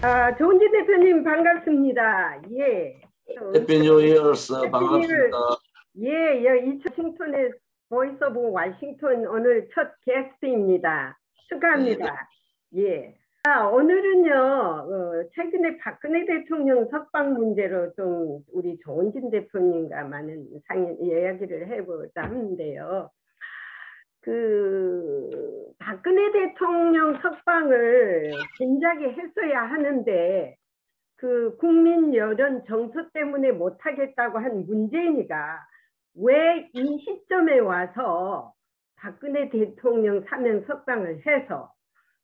조은지 대표님 반갑습니다. 예. 해피 뉴 이어스 반갑습니다. 해피니를 예, 이 워싱턴의 보이스 오브 워싱턴 오늘 첫 게스트입니다. 네, 축하합니다. 예. 오늘은요, 최근에 박근혜 대통령 석방 문제로 좀 우리 조은진 대표님과 많은 이야기를 해보자 하는데요. 박근혜 대통령 석방을 진작에 했어야 하는데, 국민 여론 정서 때문에 못하겠다고 한 문재인이가 왜 이 시점에 와서 박근혜 대통령 사면 석방을 해서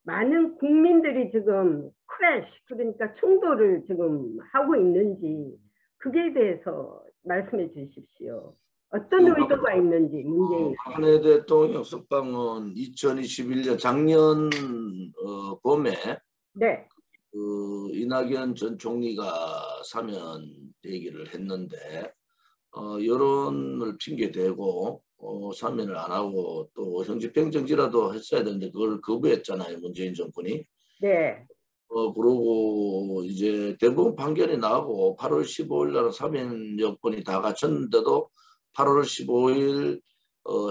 많은 국민들이 지금 크래쉬, 그러니까 충돌을 지금 하고 있는지, 그게 대해서 말씀해 주십시오. 어떤 의도가 있는지, 문재인. 박근혜 대통령 석방은 2021년 작년 봄에 네, 이낙연 전 총리가 사면 얘기를 했는데 여론을 핑계 대고 사면을 안 하고 또 형집행정지라도 했어야 되는데 그걸 거부했잖아요, 문재인 정권이. 네, 그러고 이제 대법원 판결이 나고 8월 15일 날 사면 여건이 다 갖췄는데도 8월 15일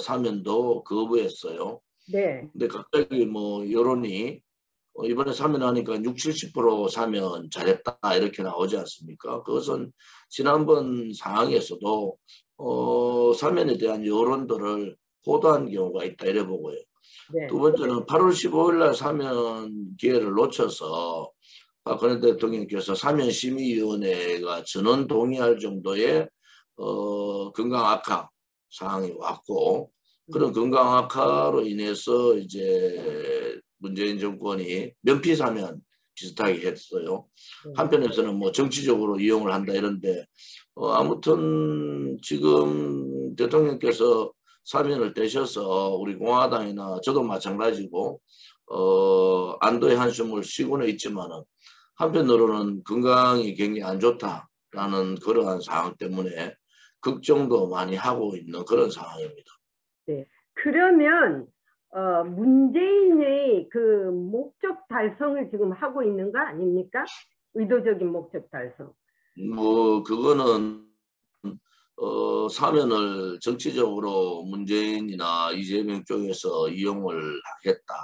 사면도 거부했어요. 네, 근데 갑자기 뭐 여론이 이번에 사면하니까 6, 70% 사면 잘했다 이렇게 나오지 않습니까? 그것은 지난번 상황에서도 사면에 대한 여론들을 호도한 경우가 있다 이래 보고요. 두 네, 번째는 8월 15일 날 사면 기회를 놓쳐서 박근혜 대통령께서 사면심의위원회가 전원 동의할 정도의 건강 악화 상황이 왔고, 그런 건강 악화로 인해서 이제 문재인 정권이 면피 사면 비슷하게 했어요. 한편에서는 뭐 정치적으로 이용을 한다 이런데 아무튼 지금 대통령께서 사면을 떼셔서 우리 공화당이나 저도 마찬가지고 안도의 한숨을 쉬고는 있지만은 한편으로는 건강이 굉장히 안 좋다라는 그러한 상황 때문에 걱정도 많이 하고 있는 그런 상황입니다. 네. 그러면 문재인의 목적 달성을 지금 하고 있는 거 아닙니까? 의도적인 목적 달성. 뭐 그거는 사면을 정치적으로 문재인이나 이재명 쪽에서 이용을 하겠다.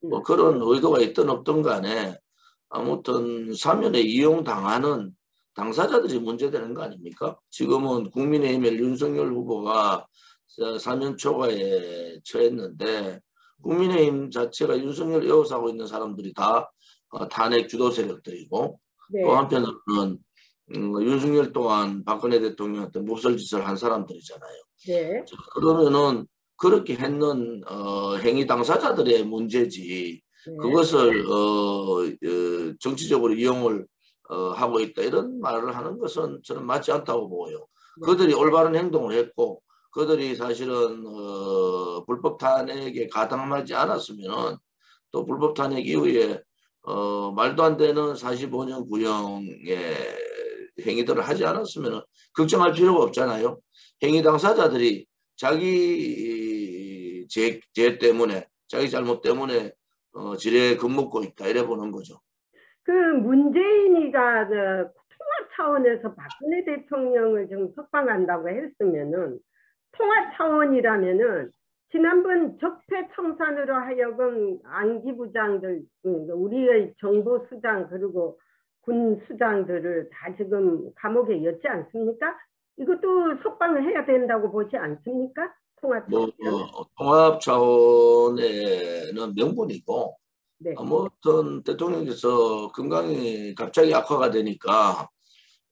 뭐 그런 의도가 있든 없든 간에 아무튼 사면에 이용당하는 당사자들이 문제되는 거 아닙니까? 지금은 국민의힘의 윤석열 후보가 사면 초과에 처했는데 국민의힘 자체가 윤석열 에워싸고 있는 사람들이 다 탄핵 주도 세력들이고 또 네, 한편으로는 윤석열 또한 박근혜 대통령한테 몹쓸짓을 한 사람들이잖아요. 네, 그러면은 그렇게 했는 행위 당사자들의 문제지 네, 그것을 정치적으로 이용을 하고 있다 이런 말을 하는 것은 저는 맞지 않다고 보고요. 네, 그들이 올바른 행동을 했고 그들이 사실은 불법 탄핵에 가담하지 않았으면은 또 불법 탄핵 이후에 말도 안 되는 45년 구형의 행위들을 하지 않았으면 걱정할 필요가 없잖아요. 행위 당사자들이 자기 죄 때문에 자기 잘못 때문에 지뢰에 겁먹고 있다 이래 보는 거죠. 문재인이가 통합 차원에서 박근혜 대통령을 지금 석방한다고 했으면은 통합 차원이라면은 지난번 적폐청산으로 하여금 안기부장들, 우리의 정보수장 그리고 군 수장들을 다 지금 감옥에 였지 않습니까? 이것도 석방을 해야 된다고 보지 않습니까? 통합 뭐 차원이라면. 통합 차원에는 명분이고 네, 아무튼 대통령께서 건강이 갑자기 악화가 되니까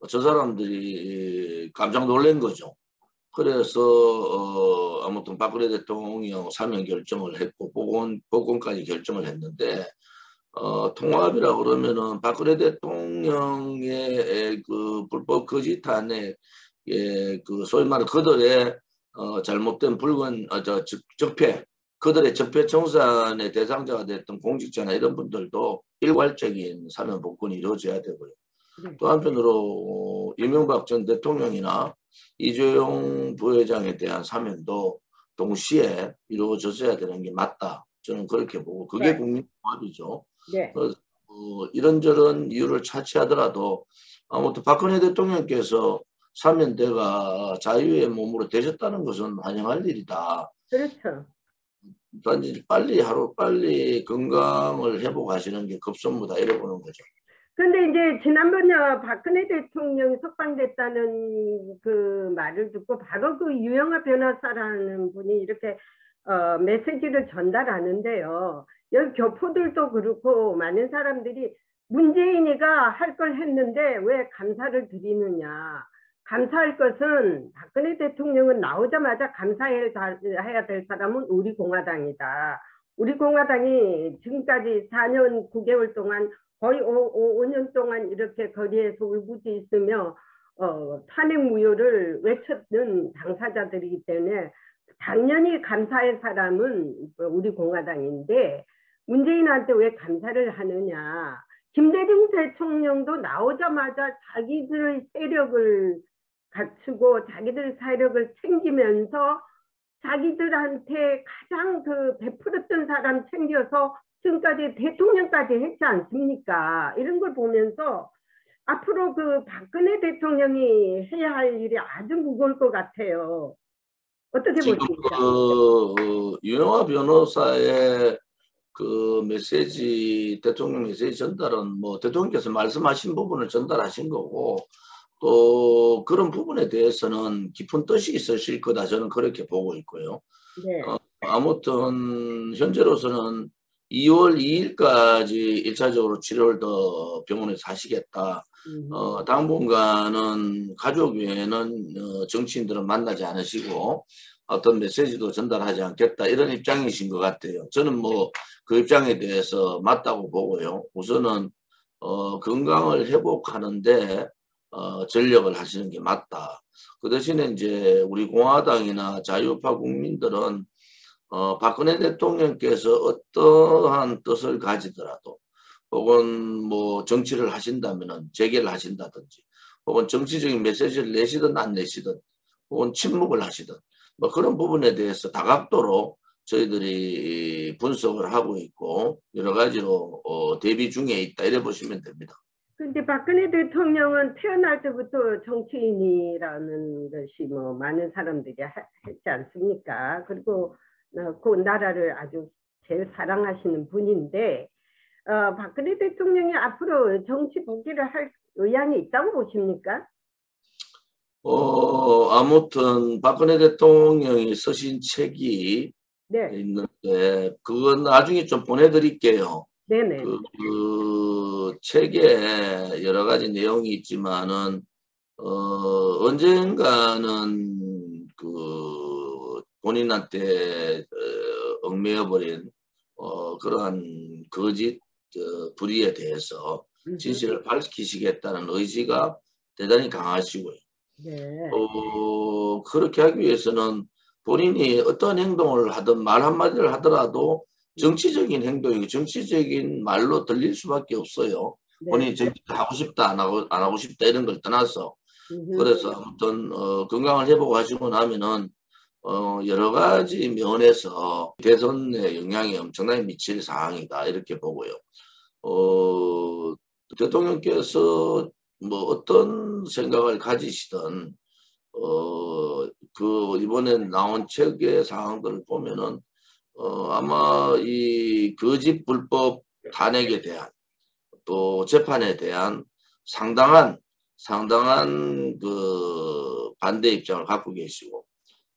저 사람들이 깜짝 놀란 거죠. 그래서 아무튼 박근혜 대통령 사면 결정을 했고 복권까지 결정을 했는데 통합이라 그러면은 박근혜 대통령의 그 불법 거짓 탄핵의 그 소위 말하는 그들의 잘못된 적폐 그들의 적폐 청산의 대상자가 됐던 공직자나 이런 분들도 일괄적인 사면 복권이 이루어져야 되고요. 네. 또 한편으로 이명박 전 대통령이나 이재용 부회장에 대한 사면도 동시에 이루어졌어야 되는 게 맞다. 저는 그렇게 보고 그게 네. 국민통합이죠. 네. 이런저런 이유를 차치하더라도 아무튼 박근혜 대통령께서 사면대가 자유의 몸으로 되셨다는 것은 환영할 일이다. 그렇죠. 단지 빨리 하루빨리 건강을 회복하시는 게 급선무다 이래 보는 거죠. 근데 이제 지난번에 박근혜 대통령이 석방됐다는 그 말을 듣고 바로 그 유영아 변호사라는 분이 이렇게 메시지를 전달하는데요. 여기 교포들도 그렇고 많은 사람들이 문재인이가 할 걸 했는데 왜 감사를 드리느냐. 감사할 것은 박근혜 대통령은 나오자마자 감사해야 될 사람은 우리 공화당이다. 우리 공화당이 지금까지 4년 9개월 동안 거의 5년 동안 이렇게 거리에서 울부짖으며 탄핵 무효를 외쳤던 당사자들이기 때문에 당연히 감사할 사람은 우리 공화당인데 문재인한테 왜 감사를 하느냐. 김대중 대통령도 나오자마자 자기들의 세력을 갖추고 자기들 세력을 챙기면서 자기들한테 가장 그 베풀었던 사람 챙겨서 지금까지 대통령까지 했지 않습니까? 이런 걸 보면서 앞으로 그 박근혜 대통령이 해야 할 일이 아주 무거울 것 같아요. 어떻게 지금 보십니까? 유영아 변호사의 그 메시지, 대통령 메시지 전달은 뭐 대통령께서 말씀하신 부분을 전달하신 거고 또 그런 부분에 대해서는 깊은 뜻이 있으실 거다 저는 그렇게 보고 있고요. 네. 아무튼 현재로서는 2월 2일까지 1차적으로 치료를 더 병원에서 하시겠다. 당분간은 가족 외에는 정치인들은 만나지 않으시고 어떤 메시지도 전달하지 않겠다 이런 입장이신 것 같아요. 저는 뭐 그 입장에 대해서 맞다고 보고요. 우선은 건강을 회복하는데 전력을 하시는 게 맞다. 그 대신에 이제 우리 공화당이나 자유파 국민들은 박근혜 대통령께서 어떠한 뜻을 가지더라도 혹은 뭐 정치를 하신다면은 재개를 하신다든지 혹은 정치적인 메시지를 내시든 안 내시든 혹은 침묵을 하시든 뭐 그런 부분에 대해서 다각도로 저희들이 분석을 하고 있고 여러 가지로 대비 중에 있다 이래 보시면 됩니다. 근데 박근혜 대통령은 태어날 때부터 정치인이라는 것이 뭐 많은 사람들이 했지 않습니까? 그리고 그 나라를 아주 제일 사랑하시는 분인데 박근혜 대통령이 앞으로 정치 복귀를 할 의향이 있다고 보십니까? 아무튼 박근혜 대통령이 쓰신 책이 네. 있는데 그건 나중에 좀 보내드릴게요. 네네. 그 책에 여러 가지 내용이 있지만은 언젠가는 그 본인한테 얽매여 버린 그러한 거짓 불의에 대해서 진실을 밝히시겠다는 의지가 대단히 강하시고요. 네. 그렇게 하기 위해서는 본인이 어떤 행동을 하든 말 한마디를 하더라도 정치적인 행동이고 정치적인 말로 들릴 수밖에 없어요. 네. 본인이 정치를 하고 싶다 안 하고 싶다 이런 걸 떠나서 그래서 아무튼 건강을 회복하시고 나면은 여러 가지 면에서 대선에 영향이 엄청나게 미칠 사항이다 이렇게 보고요. 대통령께서 뭐 어떤 생각을 가지시든 그 이번에 나온 책의 사항들을 보면은 아마 이 거짓 불법 탄핵에 대한 또 재판에 대한 상당한 그 반대 입장을 갖고 계시고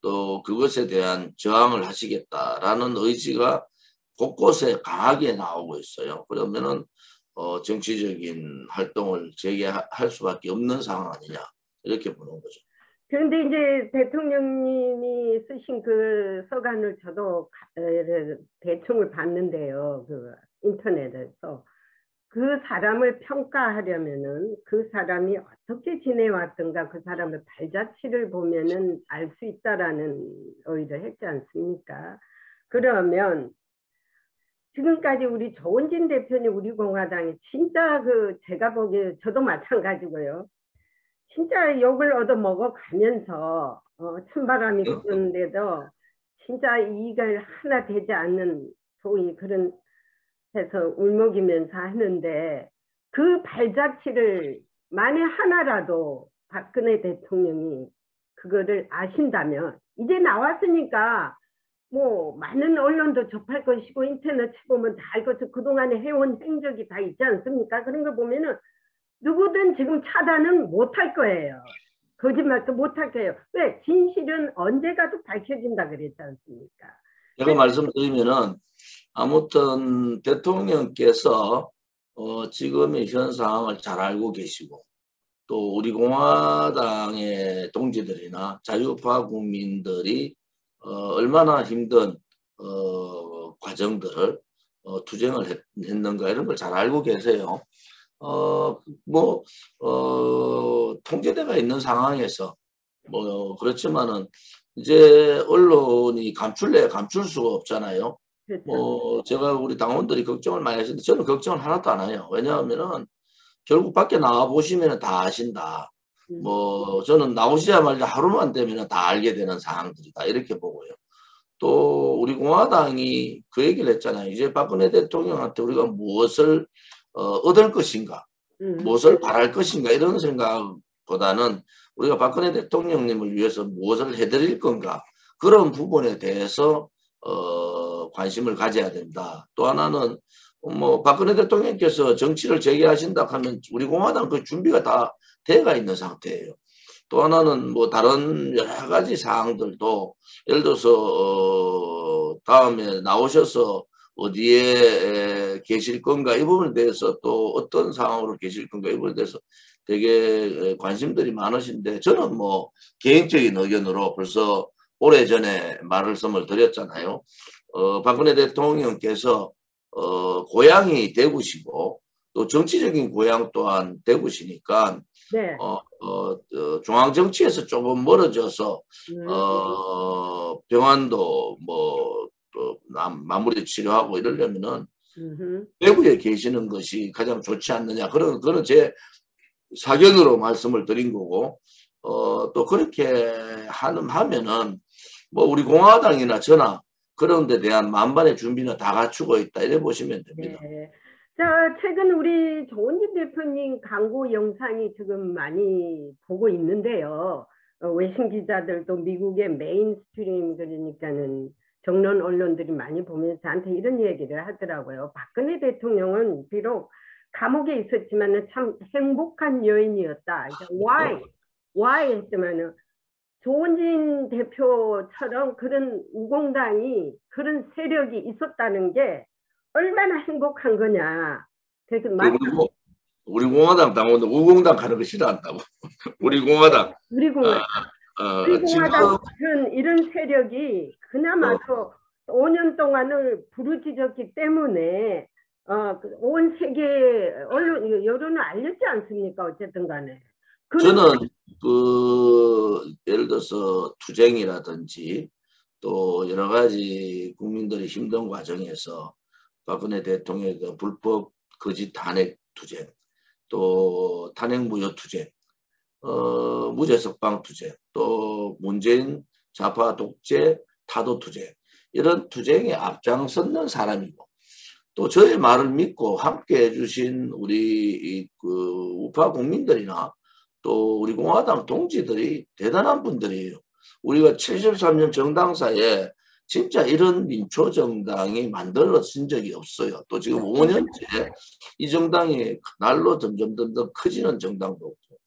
또 그것에 대한 저항을 하시겠다라는 의지가 곳곳에 강하게 나오고 있어요. 그러면은 정치적인 활동을 재개할 수밖에 없는 상황 아니냐 이렇게 보는 거죠. 그런데 이제 대통령님이 쓰신 그 서간을 저도 대충을 봤는데요. 그 인터넷에서 그 사람을 평가하려면은 그 사람이 어떻게 지내왔던가 그 사람의 발자취를 보면은 알 수 있다라는 의의를 했지 않습니까? 그러면 지금까지 우리 조원진 대표님 우리 공화당이 진짜 그 제가 보기에 저도 마찬가지고요. 진짜 욕을 얻어 먹어가면서 찬바람이 부는데도 진짜 이익을 하나 되지 않는 소위 그런 해서 울먹이면서 하는데 그 발자취를 만에 하나라도 박근혜 대통령이 그거를 아신다면 이제 나왔으니까 뭐 많은 언론도 접할 것이고 인터넷 보면 다 알 것이고 그동안에 해온 행적이 다 있지 않습니까? 그런 거 보면은 누구든 지금 차단은 못할 거예요. 거짓말도 못할 거예요. 왜? 진실은 언제 가도 밝혀진다 그랬지 않습니까? 제가 말씀드리면은 아무튼 대통령께서 지금의 현 상황을 잘 알고 계시고 또 우리 공화당의 동지들이나 자유파 국민들이 얼마나 힘든 과정들을 투쟁을 했는가 이런 걸 잘 알고 계세요. 통제대가 있는 상황에서 그렇지만은 이제 언론이 감출 수가 없잖아요. 그렇죠. 제가 우리 당원들이 걱정을 많이 했는데 저는 걱정을 하나도 안 해요. 왜냐하면은 결국 밖에 나와 보시면 다 아신다. 저는 나오시자마자 하루만 되면 다 알게 되는 상황들이다. 이렇게 보고요. 또 우리 공화당이 그 얘기를 했잖아요. 이제 박근혜 대통령한테 우리가 무엇을 얻을 것인가, 무엇을 바랄 것인가 이런 생각보다는 우리가 박근혜 대통령님을 위해서 무엇을 해드릴 건가 그런 부분에 대해서 관심을 가져야 된다. 또 하나는 박근혜 대통령께서 정치를 재개하신다 하면 우리 공화당 그 준비가 다 돼가 있는 상태예요. 또 하나는 다른 여러 가지 사항들도 예를 들어서 다음에 나오셔서 어디에 계실 건가 이 부분에 대해서 또 어떤 상황으로 계실 건가 이 부분에 대해서 되게 관심들이 많으신데 저는 개인적인 의견으로 벌써 오래전에 말씀을 드렸잖아요. 박근혜 대통령께서 고향이 대구시고 또 정치적인 고향 또한 대구시니까 네. 중앙 정치에서 조금 멀어져서 병환도 또 마무리 치료하고 이러려면은 대구에 계시는 것이 가장 좋지 않느냐 그런 제 사견으로 말씀을 드린 거고 또 그렇게 하면은 우리 공화당이나 저나 그런 데 대한 만반의 준비는 다 갖추고 있다 이래 보시면 됩니다. 네. 자, 최근 우리 조은진 대표님 광고 영상이 지금 많이 보고 있는데요. 외신 기자들도 미국의 메인스트림 그러니까는 정론 언론들이 많이 보면서 저한테 이런 얘기를 하더라고요. 박근혜 대통령은 비록 감옥에 있었지만 참 행복한 여인이었다. why 했지만은 조은진 대표처럼 그런 우공당이 그런 세력이 있었다는 게 얼마나 행복한 거냐. 그래서 우리 공화당 당원들 우공당 가는 거 싫어한다고. 우리 공화당. 우리 공화당. 우리 공화당 이런 세력이 그나마도 5년 동안을 부르짖었기 때문에 온 세계 언론 여론을 알렸지 않습니까? 어쨌든 간에. 저는 예를 들어서 투쟁이라든지 또 여러 가지 국민들이 힘든 과정에서 박근혜 대통령의 그 불법 거짓 탄핵 투쟁, 또 탄핵 무효 투쟁, 무죄 석방 투쟁, 또 문재인 좌파 독재 타도 투쟁 이런 투쟁에 앞장섰는 사람이고 또 저의 말을 믿고 함께 해주신 우리 우파 국민들이나 또 우리 공화당 동지들이 대단한 분들이에요. 우리가 73년 정당사에 진짜 이런 민초정당이 만들어진 적이 없어요. 또 지금 5년째 이 정당이 날로 점점 커지는 정당도 없고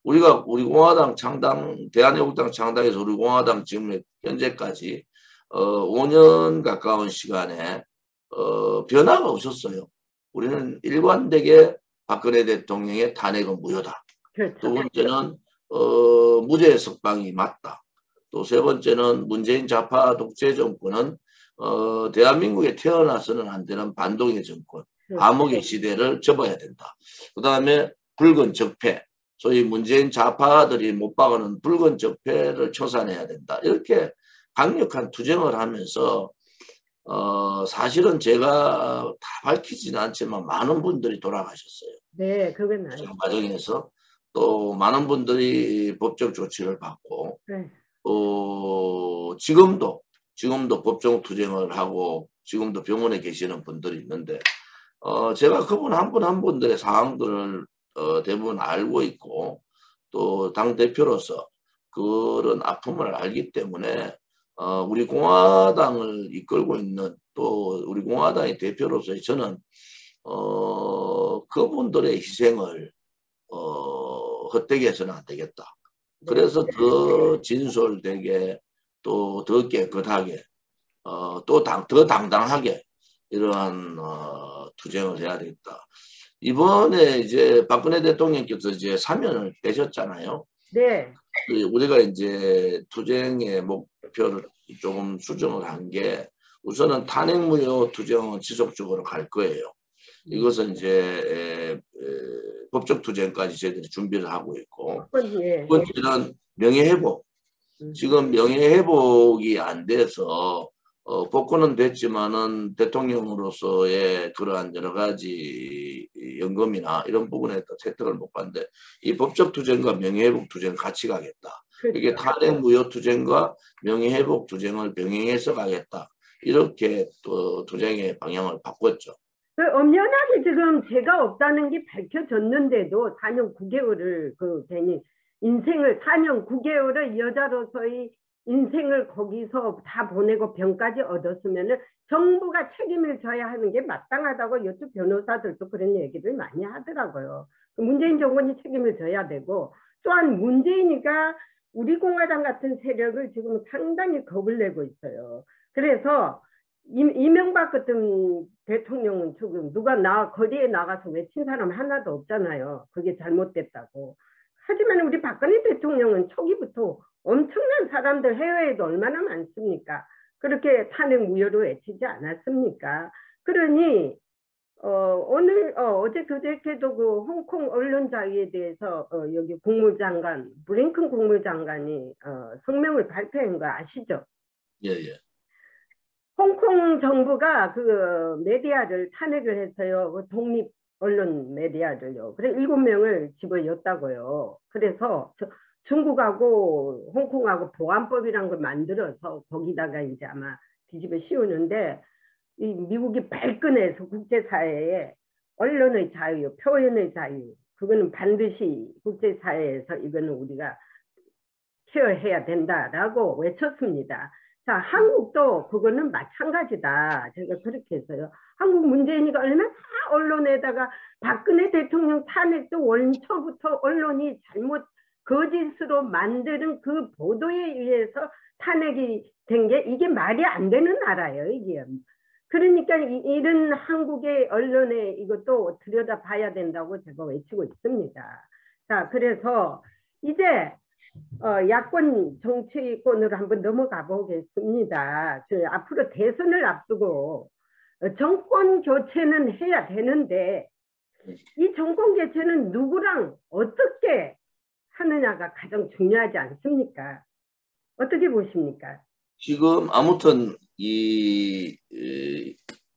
우리가 우리 공화당 창당 대한애국당 창당에서 우리 공화당 지금 현재까지 5년 가까운 시간에 변화가 없었어요. 우리는 일관되게 박근혜 대통령의 탄핵은 무효다. 그렇죠. 두 번째는 무죄 석방이 맞다. 또 세 번째는 문재인 좌파 독재 정권은 대한민국에 태어나서는 안 되는 반동의 정권, 암흑의 시대를 접어야 된다. 그 다음에 붉은 적폐, 소위 문재인 좌파들이 못 박아는 붉은 적폐를 청산해야 된다. 이렇게 강력한 투쟁을 하면서 사실은 제가 다 밝히지는 않지만 많은 분들이 돌아가셨어요. 네, 그건 아니에요. 과정에서 또 많은 분들이 법적 조치를 받고 네. 지금도 법정 투쟁을 하고 지금도 병원에 계시는 분들이 있는데 제가 그분 한 분 한 분들의 상황들을 대부분 알고 있고 또 당대표로서 그런 아픔을 알기 때문에 우리 공화당을 이끌고 있는 또 우리 공화당의 대표로서 저는 그분들의 희생을 헛되게 해서는 안 되겠다. 그래서 더 진솔되게 또 더 깨끗하게 또 더 당당하게 이러한 투쟁을 해야 되겠다. 이번에 이제 박근혜 대통령께서 이제 사면을 떼셨잖아요. 네. 우리가 이제 투쟁의 목표를 조금 수정을 한 게 우선은 탄핵무효 투쟁은 지속적으로 갈 거예요. 이것은 이제 법적 투쟁까지 저희들이 준비를 하고 있고, 두 번째는 명예회복. 지금 명예회복이 안 돼서 복권은 됐지만은 대통령으로서의 그러한 여러 가지 연금이나 이런 부분에 혜택을 못 받는데 이 법적 투쟁과 명예회복 투쟁 같이 가겠다. 그렇죠. 이게 탄핵무효 투쟁과 명예회복 투쟁을 병행해서 가겠다. 이렇게 또 투쟁의 방향을 바꿨죠. 엄연하게 지금 죄가 없다는 게 밝혀졌는데도 4년 9개월을 괜히 인생을 4년 9개월을 여자로서의 인생을 거기서 다 보내고 병까지 얻었으면은 정부가 책임을 져야 하는 게 마땅하다고 이쪽 변호사들도 그런 얘기를 많이 하더라고요. 문재인 정권이 책임을 져야 되고 또한 문재인이가 우리 공화당 같은 세력을 지금 상당히 겁을 내고 있어요. 그래서 이명박 같은 대통령은 지금 누가 거리에 나가서 외친 사람 하나도 없잖아요. 그게 잘못됐다고. 하지만 우리 박근혜 대통령은 초기부터 엄청난 사람들 해외에도 얼마나 많습니까? 그렇게 탄핵 무효로 외치지 않았습니까? 그러니 오늘 어제 그저께도 그 홍콩 언론 자유에 대해서 여기 국무장관 블링컨 국무장관이 성명을 발표한 거 아시죠? 예. 홍콩 정부가 그 메디아를 탄핵을 해서요. 그 독립 언론 메디아를요. 그래 7명을 집어였다고요. 그래서 중국하고 홍콩하고 보안법이란 걸 만들어서 거기다가 이제 아마 뒤집어 씌우는데 이 미국이 발끈해서 국제사회에 언론의 자유, 표현의 자유 그거는 반드시 국제사회에서 이거는 우리가 케어해야 된다라고 외쳤습니다. 자, 한국도 그거는 마찬가지다. 제가 그렇게 했어요. 한국 문재인이가 얼마나 언론에다가 박근혜 대통령 탄핵도 원초부터 언론이 잘못 거짓으로 만드는 그 보도에 의해서 탄핵이 된 게 이게 말이 안 되는 나라예요. 이게. 그러니까 이런 한국의 언론에 이것도 들여다봐야 된다고 제가 외치고 있습니다. 자, 그래서 이제 야권 정치권으로 한번 넘어가 보겠습니다. 앞으로 대선을 앞두고 정권 교체는 해야 되는데 이 정권 교체는 누구랑 어떻게 하느냐가 가장 중요하지 않습니까? 어떻게 보십니까? 지금 아무튼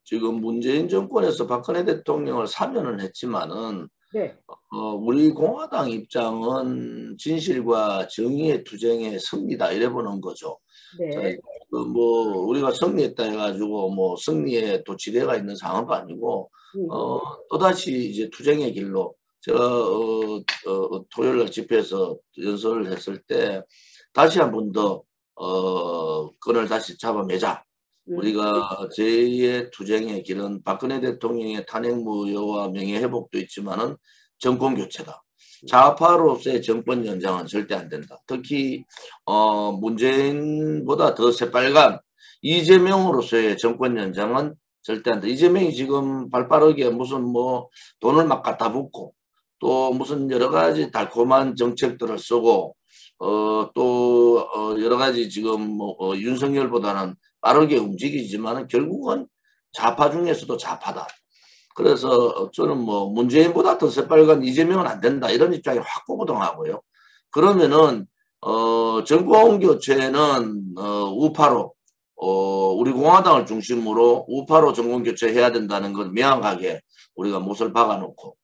지금 문재인 정권에서 박근혜 대통령을 사면을 했지만은 네. 우리 공화당 입장은 진실과 정의의 투쟁의 승리다 이래 보는 거죠. 네. 자, 뭐 우리가 승리했다 해가지고 뭐 승리에 또 지뢰가 있는 상황도 아니고 또다시 이제 투쟁의 길로 제가 토요일 날 집회에서 연설을 했을 때 다시 한 번 더 끈을 다시 잡아매자. 우리가 제2의 투쟁의 길은 박근혜 대통령의 탄핵무효와 명예회복도 있지만은 정권교체다. 좌파로서의 정권 연장은 절대 안 된다. 특히 문재인보다 더 새빨간 이재명으로서의 정권 연장은 절대 안 돼. 이재명이 지금 발빠르게 무슨 뭐 돈을 막 갖다 붓고 또 무슨 여러 가지 달콤한 정책들을 쓰고 또 여러 가지 지금 뭐 윤석열보다는 빠르게 움직이지만 결국은 좌파 중에서도 좌파다. 그래서 저는 뭐 문재인보다 더 새빨간 이재명은 안 된다 이런 입장이 확고부동하고요. 그러면은 정권 교체는 우파로 우리 공화당을 중심으로 우파로 정권 교체해야 된다는 건 명확하게 우리가 못을 박아놓고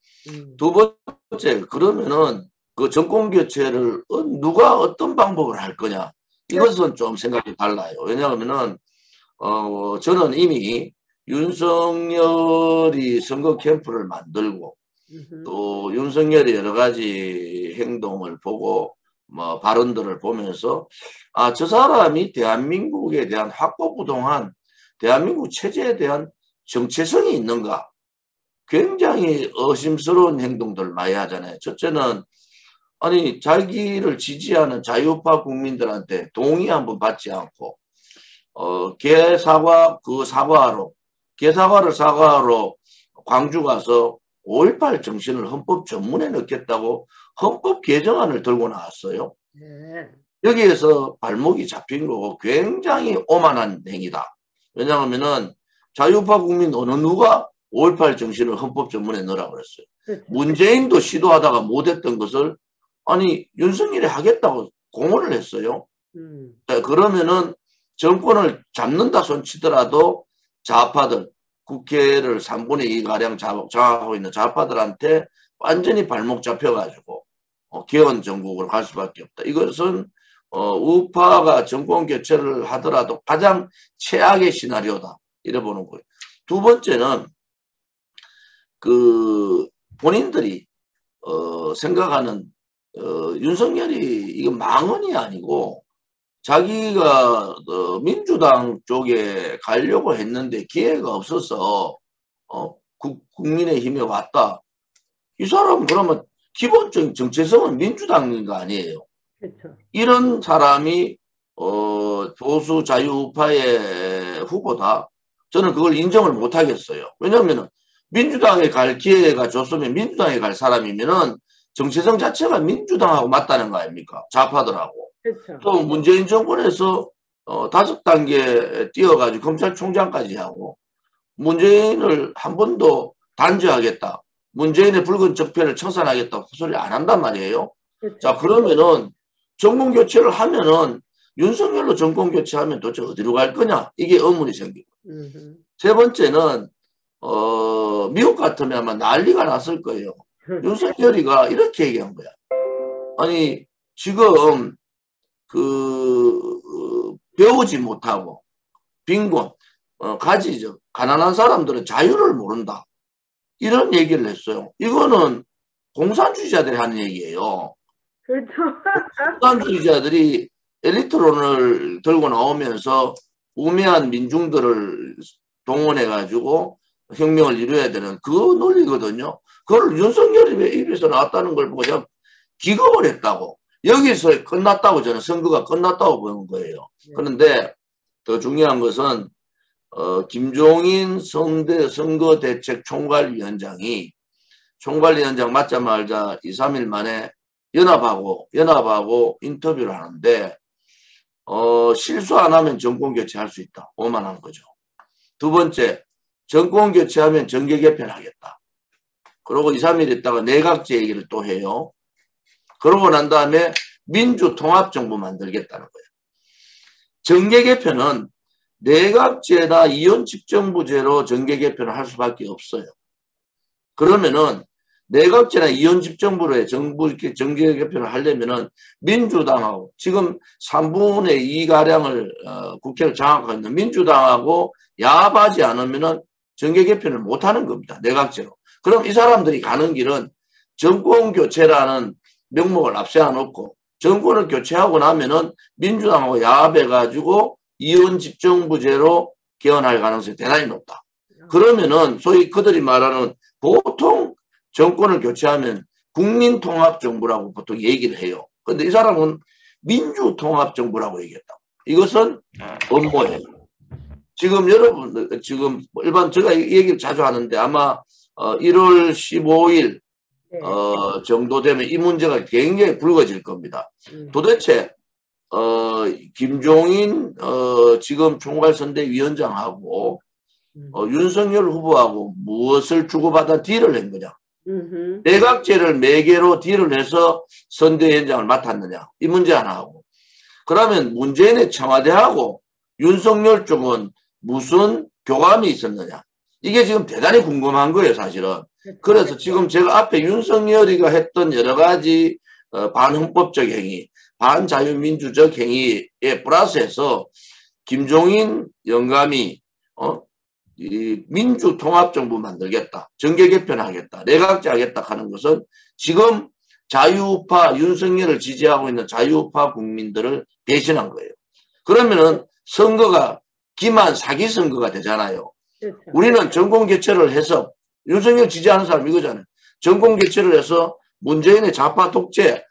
두 번째 그러면은 그 정권 교체를 누가 어떤 방법을 할 거냐 이것은 좀 생각이 달라요. 왜냐하면은 저는 이미 윤석열이 선거 캠프를 만들고 또 윤석열의 여러 가지 행동을 보고 뭐 발언들을 보면서 아, 저 사람이 대한민국에 대한 확고부동한 대한민국 체제에 대한 정체성이 있는가? 굉장히 의심스러운 행동들을 많이 하잖아요. 첫째는 아니 자기를 지지하는 자유파 국민들한테 동의 한번 받지 않고 개사과 그 사과하러 개사과를 사과하러 광주 가서 5.18 정신을 헌법 전문에 넣겠다고 헌법 개정안을 들고 나왔어요. 네. 여기에서 발목이 잡힌 거고 굉장히 오만한 행위다. 왜냐하면은 자유파 국민 어느 누가 5.18 정신을 헌법 전문에 넣으라고 그랬어요. 그렇죠. 문재인도 시도하다가 못했던 것을 아니 윤석열이 하겠다고 공언을 했어요. 자, 그러면은 정권을 잡는다 손치더라도 좌파들 국회를 3분의 2가량 장악하고 있는 좌파들한테 완전히 발목 잡혀가지고 개헌 정국으로 갈 수밖에 없다. 이것은 우파가 정권 교체를 하더라도 가장 최악의 시나리오다. 이래 보는 거예요. 두 번째는 그 본인들이 생각하는 윤석열이 이거 망언이 아니고 자기가 민주당 쪽에 가려고 했는데 기회가 없어서 국민의힘에 왔다. 이 사람은 그러면 기본적인 정체성은 민주당인 거 아니에요. 그렇죠. 이런 사람이 보수 자유파의 후보다. 저는 그걸 인정을 못 하겠어요. 왜냐하면 민주당에 갈 기회가 줬으면 민주당에 갈 사람이면은 정체성 자체가 민주당하고 맞다는 거 아닙니까? 좌파들하고. 그렇죠. 또 문재인 정권에서 5단계 뛰어가지고 검찰총장까지 하고 문재인을 한 번도 단죄하겠다. 문재인의 붉은 적폐를 청산하겠다. 그 소리 안 한단 말이에요. 그렇죠. 자, 그러면은 정권 교체를 하면은 윤석열로 정권 교체하면 도대체 어디로 갈 거냐? 이게 의문이 생기고. 세 번째는 미국 같으면 아마 난리가 났을 거예요. 윤석열이가 이렇게 얘기한 거야. 아니 지금 배우지 못하고 빈곤 가지죠. 가난한 사람들은 자유를 모른다. 이런 얘기를 했어요. 이거는 공산주의자들이 하는 얘기예요. 그렇죠. 공산주의자들이 엘리트론을 들고 나오면서 우매한 민중들을 동원해가지고 혁명을 이루어야 되는 그 논리거든요. 그걸 윤석열이 입에서 나왔다는 걸 보고 그냥 기겁을 했다고. 여기서 끝났다고 저는 선거가 끝났다고 보는 거예요. 그런데 더 중요한 것은 김종인 선거대책총괄위원장이 총괄위원장 맞자마자 2, 3일 만에 연합하고 인터뷰를 하는데 실수 안 하면 정권 교체할 수 있다. 오만한 거죠. 두 번째, 정권 교체하면 정계 개편하겠다. 그러고 2, 3일 있다가 내각제 얘기를 또 해요. 그러고 난 다음에 민주통합정부 만들겠다는 거예요. 정계 개편은 내각제나 이원집정부제로 정계 개편을 할 수밖에 없어요. 그러면은 내각제나 이원집정부로의 정계 개편을 하려면은 민주당하고 지금 3분의 2가량을 국회를 장악하고 있는 민주당하고 야합하지 않으면은 정계 개편을 못하는 겁니다. 내각제로. 그럼 이 사람들이 가는 길은 정권 교체라는 명목을 앞세워 놓고 정권을 교체하고 나면은 민주당하고 야합해가지고 이원집정부제로 개헌할 가능성이 대단히 높다. 그러면은 소위 그들이 말하는 보통 정권을 교체하면 국민통합정부라고 보통 얘기를 해요. 그런데 이 사람은 민주통합정부라고 얘기했다. 이것은 업무예요. 지금 여러분, 지금 일반 제가 이 얘기를 자주 하는데 아마 1월 15일 정도 되면 이 문제가 굉장히 불거질 겁니다. 도대체 김종인 지금 총괄선대위원장하고 윤석열 후보하고 무엇을 주고받아 딜을 한 거냐. 내각제를 매개로 딜을 해서 선대위원장을 맡았느냐. 이 문제 하나 하고. 그러면 문재인의 청와대하고 윤석열 쪽은 무슨 교감이 있었느냐. 이게 지금 대단히 궁금한 거예요, 사실은. 그래서 지금 제가 앞에 윤석열이가 했던 여러 가지 반헌법적 행위, 반자유민주적 행위에 플러스해서 김종인 영감이 이 민주통합정부 만들겠다, 정계 개편하겠다, 내각제 하겠다 하는 것은 지금 자유우파 윤석열을 지지하고 있는 자유우파 국민들을 배신한 거예요. 그러면은 선거가 기만 사기 선거가 되잖아요. 그렇죠. 우리는 정권교체를 해서 윤석열 지지하는 사람 이거잖아요. 정권교체를 해서 문재인의 좌파 독재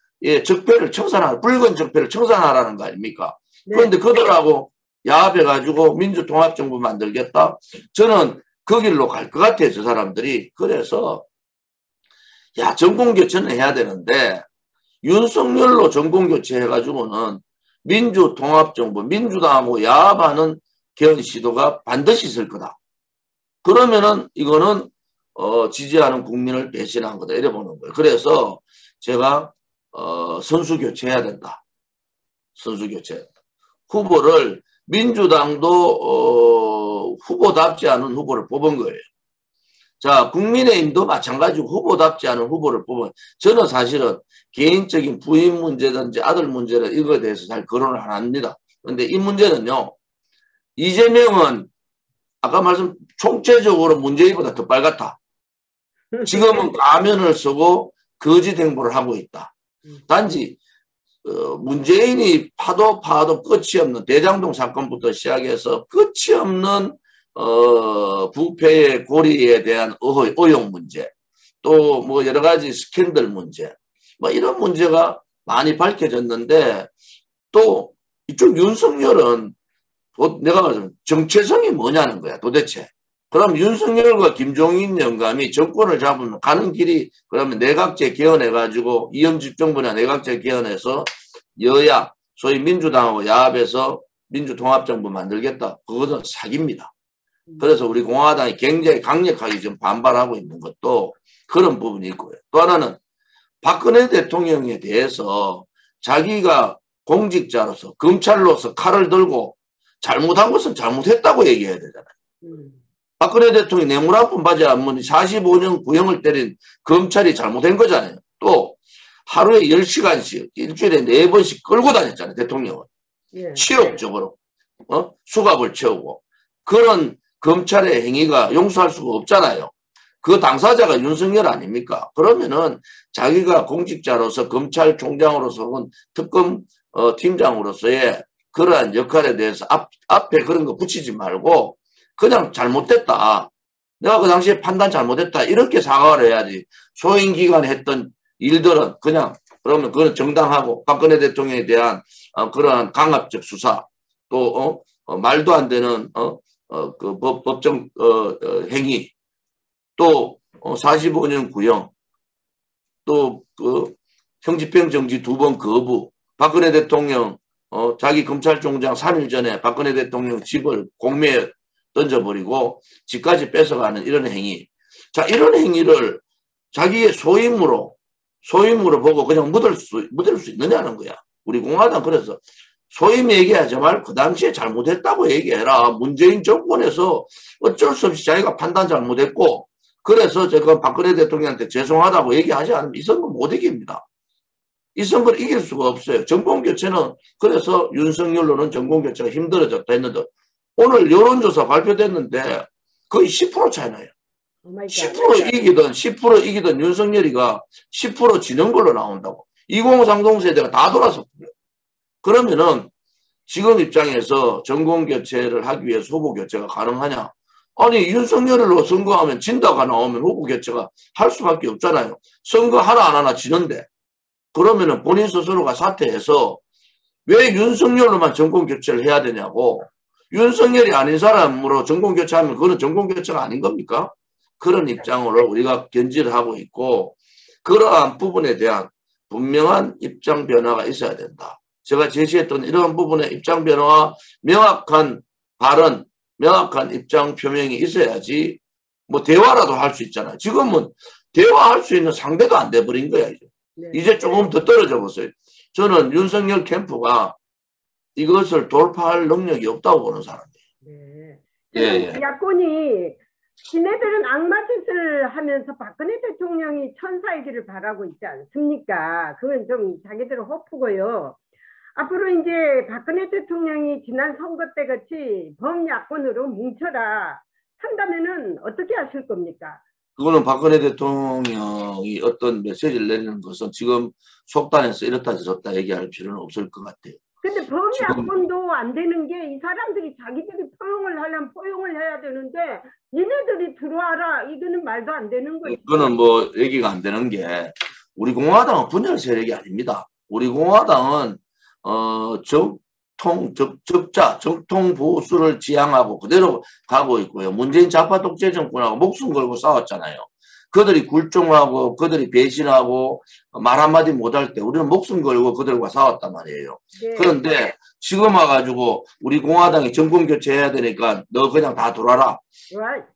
적폐를 청산하라, 붉은 적폐를 청산하라는 거 아닙니까? 네. 그런데 그들하고 야합해가지고 민주통합정부 만들겠다. 저는 그 길로 갈 것 같아요, 저 사람들이. 그래서 야, 정권교체는 해야 되는데 윤석열로 정권교체 해가지고는 민주통합정부, 민주당하고 야합하는 개헌 시도가 반드시 있을 거다. 그러면은 이거는 지지하는 국민을 배신한 거다 이래 보는 거예요. 그래서 제가 선수 교체해야 된다. 선수 교체. 후보를 민주당도 후보답지 않은 후보를 뽑은 거예요. 자, 국민의힘도 마찬가지고 후보답지 않은 후보를 뽑은. 저는 사실은 개인적인 부인 문제든지 아들 문제는 이거에 대해서 잘 거론을 안 합니다. 그런데 이 문제는요. 이재명은 아까 말씀 총체적으로 문재인보다 더 빨갛다. 지금은 가면을 쓰고 거짓 행보를 하고 있다. 단지 문재인이 파도 끝이 없는 대장동 사건부터 시작해서 끝이 없는 부패의 고리에 대한 의혹 문제, 또 뭐 여러 가지 스캔들 문제, 뭐 이런 문제가 많이 밝혀졌는데 또 이쪽 윤석열은 내가 말하자면 정체성이 뭐냐는 거야 도대체. 그럼 윤석열과 김종인 영감이 정권을 잡으면 가는 길이 그러면 내각제 개헌해가지고 이현직 정부나 내각제 개헌해서 여야 소위 민주당하고 야합해서 민주통합정부 만들겠다. 그것은 사기입니다. 그래서 우리 공화당이 굉장히 강력하게 지금 반발하고 있는 것도 그런 부분이 있고요. 또 하나는 박근혜 대통령에 대해서 자기가 공직자로서 검찰로서 칼을 들고 잘못한 것은 잘못했다고 얘기해야 되잖아요. 박근혜 대통령이 뇌물 한 푼 받지 않으면 45년 구형을 때린 검찰이 잘못된 거잖아요. 또 하루에 10시간씩 일주일에 4번씩 끌고 다녔잖아요. 대통령은. 예. 치욕적으로 수갑을 채우고 그런 검찰의 행위가 용서할 수가 없잖아요. 그 당사자가 윤석열 아닙니까? 그러면은 자기가 공직자로서 검찰총장으로서 혹은 특검 팀장으로서의 그러한 역할에 대해서 앞에 그런 거 붙이지 말고 그냥 잘못됐다. 내가 그 당시에 판단 잘못했다. 이렇게 사과를 해야지. 소행기간에 했던 일들은 그냥 그러면 그건 정당하고 박근혜 대통령에 대한 그러한 강압적 수사 또 말도 안 되는 그 법정 행위 또 45년 구형 또 그 형집행 정지 2번 거부 박근혜 대통령 자기 검찰총장 3일 전에 박근혜 대통령 집을 공매에 던져버리고 집까지 뺏어가는 이런 행위. 자, 이런 행위를 자기의 소임으로 보고 그냥 묻을 수 있느냐는 거야. 우리 공화당 그래서 소임 얘기하지 말고 그 당시에 잘못했다고 얘기해라. 문재인 정권에서 어쩔 수 없이 자기가 판단 잘못했고 그래서 제가 박근혜 대통령한테 죄송하다고 얘기하지 않으면 이 선거 못 이깁니다. 이 선거를 이길 수가 없어요. 정권교체는 그래서 윤석열로는 정권교체가 힘들어졌다 했는데 오늘 여론조사 발표됐는데 거의 10% 차이 나요. 10% 이기든 10% 이기든 윤석열이가 10% 지는 걸로 나온다고. 2030 세대가 다 돌아섰고요. 그러면은 지금 입장에서 정권교체를 하기 위해서 후보교체가 가능하냐? 아니 윤석열로 선거하면 진다가 나오면 후보교체가 할 수밖에 없잖아요. 선거 하나 안 하나 지는데. 그러면은 본인 스스로가 사퇴해서 왜 윤석열로만 정권교체를 해야 되냐고. 윤석열이 아닌 사람으로 정권교체하면 그거는 정권교체가 아닌 겁니까? 그런 입장으로 우리가 견지를 하고 있고 그러한 부분에 대한 분명한 입장 변화가 있어야 된다. 제가 제시했던 이러한 부분의 입장 변화와 명확한 발언, 명확한 입장 표명이 있어야지 뭐 대화라도 할 수 있잖아요. 지금은 대화할 수 있는 상대가 안 돼버린 거야. 이제 조금 더 떨어져 보세요. 저는 윤석열 캠프가 이것을 돌파할 능력이 없다고 보는 사람이에요. 네. 야권이 지네들은 악마짓을 하면서 박근혜 대통령이 천사이기를 바라고 있지 않습니까? 그건 좀 자기들 호프고요. 앞으로 이제 박근혜 대통령이 지난 선거 때 같이 범야권으로 뭉쳐라. 한다면은 어떻게 하실 겁니까? 그거는 박근혜 대통령이 어떤 메시지를 내리는 것은 지금 속단해서 이렇다 저렇다 얘기할 필요는 없을 것 같아요. 근데 범위 지금 합본도 안 되는 게 이 사람들이 자기들이 포용을 하려면 포용을 해야 되는데 니네들이 들어와라 이거는 말도 안 되는 거지. 그거는 뭐 얘기가 안 되는 게 우리 공화당은 분열 세력이 아닙니다. 우리 공화당은 적통 보수를 지향하고 그대로 가고 있고요. 문재인 좌파 독재 정권하고 목숨 걸고 싸웠잖아요. 그들이 굴종하고 그들이 배신하고 말 한마디 못할 때 우리는 목숨 걸고 그들과 싸웠단 말이에요. 네. 그런데 지금 와가지고 우리 공화당이 정권 교체해야 되니까 너 그냥 다 돌아라. Right.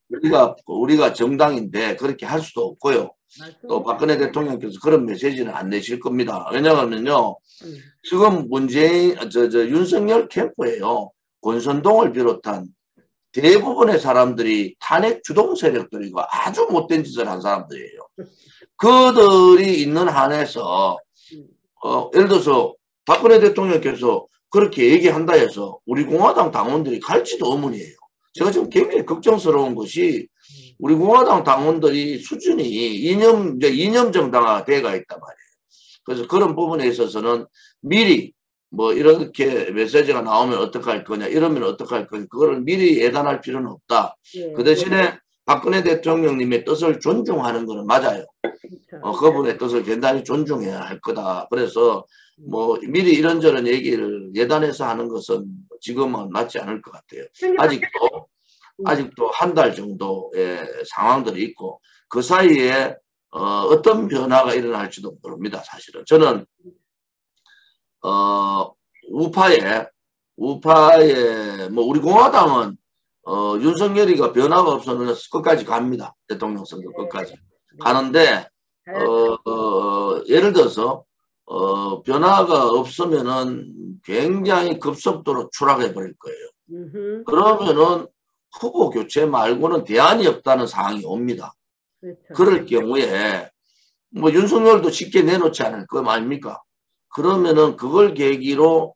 우리가 정당인데 그렇게 할 수도 없고요. 맞습니다. 또 박근혜 대통령께서 그런 메시지는 안 내실 겁니다. 왜냐하면요. 지금 문재인, 윤석열 캠프에요. 권선동을 비롯한 대부분의 사람들이 탄핵 주동 세력들이고 아주 못된 짓을 한 사람들이에요. 그들이 있는 한에서, 예를 들어서 박근혜 대통령께서 그렇게 얘기한다 해서 우리 공화당 당원들이 갈지도 의문이에요. 제가 지금 굉장히 걱정스러운 것이 우리 공화당 당원들이 수준이 이념 정당화가 돼가 있단 말이에요. 그래서 그런 부분에 있어서는 미리 뭐 이렇게 메시지가 나오면 어떡할 거냐 이러면 어떡할 거냐 그거를 미리 예단할 필요는 없다. 예. 그 대신에 박근혜 대통령님의 뜻을 존중하는 거는 맞아요. 그분의 뜻을 대단히 존중해야 할 거다. 그래서 뭐 미리 이런저런 얘기를 예단해서 하는 것은 지금은 맞지 않을 것 같아요. 아직도 한 달 정도의 상황들이 있고 그 사이에 어떤 변화가 일어날지도 모릅니다. 사실은 저는 우파에 뭐 우리 공화당은 윤석열이가 변화가 없으면 끝까지 갑니다. 대통령 선거 끝까지 가는데 예를 들어서 변화가 없으면은 굉장히 급속도로 추락해 버릴 거예요. 그러면은 후보 교체 말고는 대안이 없다는 상황이 옵니다. 그렇죠. 그럴 경우에 뭐 윤석열도 쉽게 내놓지 않을 거 아닙니까? 그러면은 그걸 계기로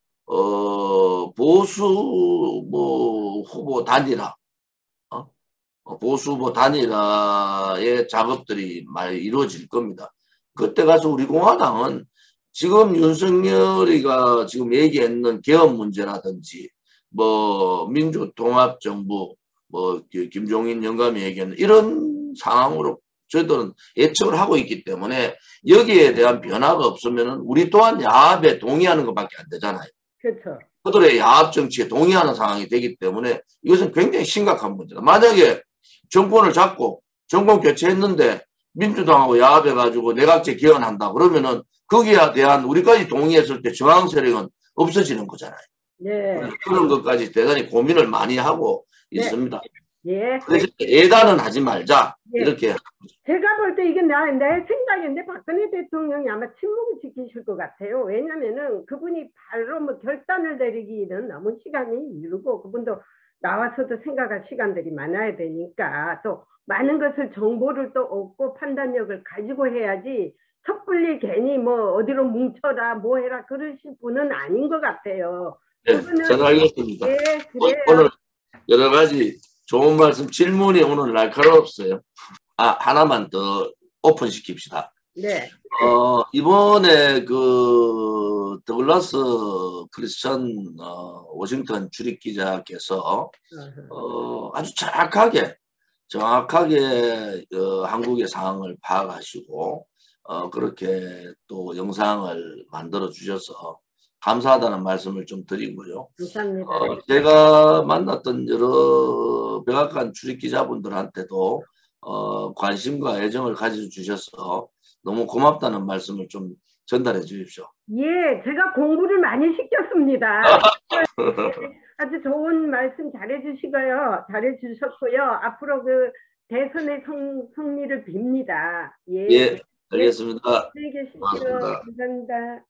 보수 뭐 후보 단일화, 보수 후보 단일화의 작업들이 많이 이루어질 겁니다. 그때 가서 우리 공화당은 지금 윤석열이가 지금 얘기했는 개헌 문제라든지 뭐 민주통합정부 뭐 김종인 영감이 얘기하는 이런 상황으로 저희들은 예측을 하고 있기 때문에 여기에 대한 변화가 없으면 우리 또한 야합에 동의하는 것밖에 안 되잖아요. 그렇죠. 그들의 야합 정치에 동의하는 상황이 되기 때문에 이것은 굉장히 심각한 문제다. 만약에 정권을 잡고 정권 교체했는데 민주당하고 야합해가지고 내각제 개헌한다 그러면은 거기에 대한 우리까지 동의했을 때 저항 세력은 없어지는 거잖아요. 네. 그런 것까지 대단히 고민을 많이 하고 있습니다. 예. 그래서 예단은 하지 말자. 예. 이렇게. 제가 볼 때 이게 내 생각인데 박근혜 대통령이 아마 침묵을 지키실 것 같아요. 왜냐면은 그분이 바로 뭐 결단을 내리기는 너무 시간이 이르고 그분도 나와서도 생각할 시간들이 많아야 되니까 또 많은 것을 정보를 또 얻고 판단력을 가지고 해야지 섣불리 괜히 뭐 어디로 뭉쳐라 뭐 해라 그러실 분은 아닌 것 같아요. 네, 잘 알겠습니다. 예, 그래요. 오늘 여러 가지 좋은 말씀, 질문이 오늘 날카로웠어요. 하나만 더 오픈시킵시다. 네. 이번에 그 더글라스 크리스천 워싱턴 출입기자께서 아주 정확하게 한국의 상황을 파악하시고 그렇게 또 영상을 만들어 주셔서 감사하다는 말씀을 좀 드리고요. 감사합니다. 제가 만났던 여러 백악관 출입기자분들한테도 관심과 애정을 가져주셔서 너무 고맙다는 말씀을 좀 전달해 주십시오. 예, 제가 공부를 많이 시켰습니다. 아주 좋은 말씀 잘해주시고요. 잘해주셨고요. 앞으로 그 대선의 승리를 빕니다. 예, 예, 알겠습니다. 안녕히 계십시오. 고맙습니다. 감사합니다.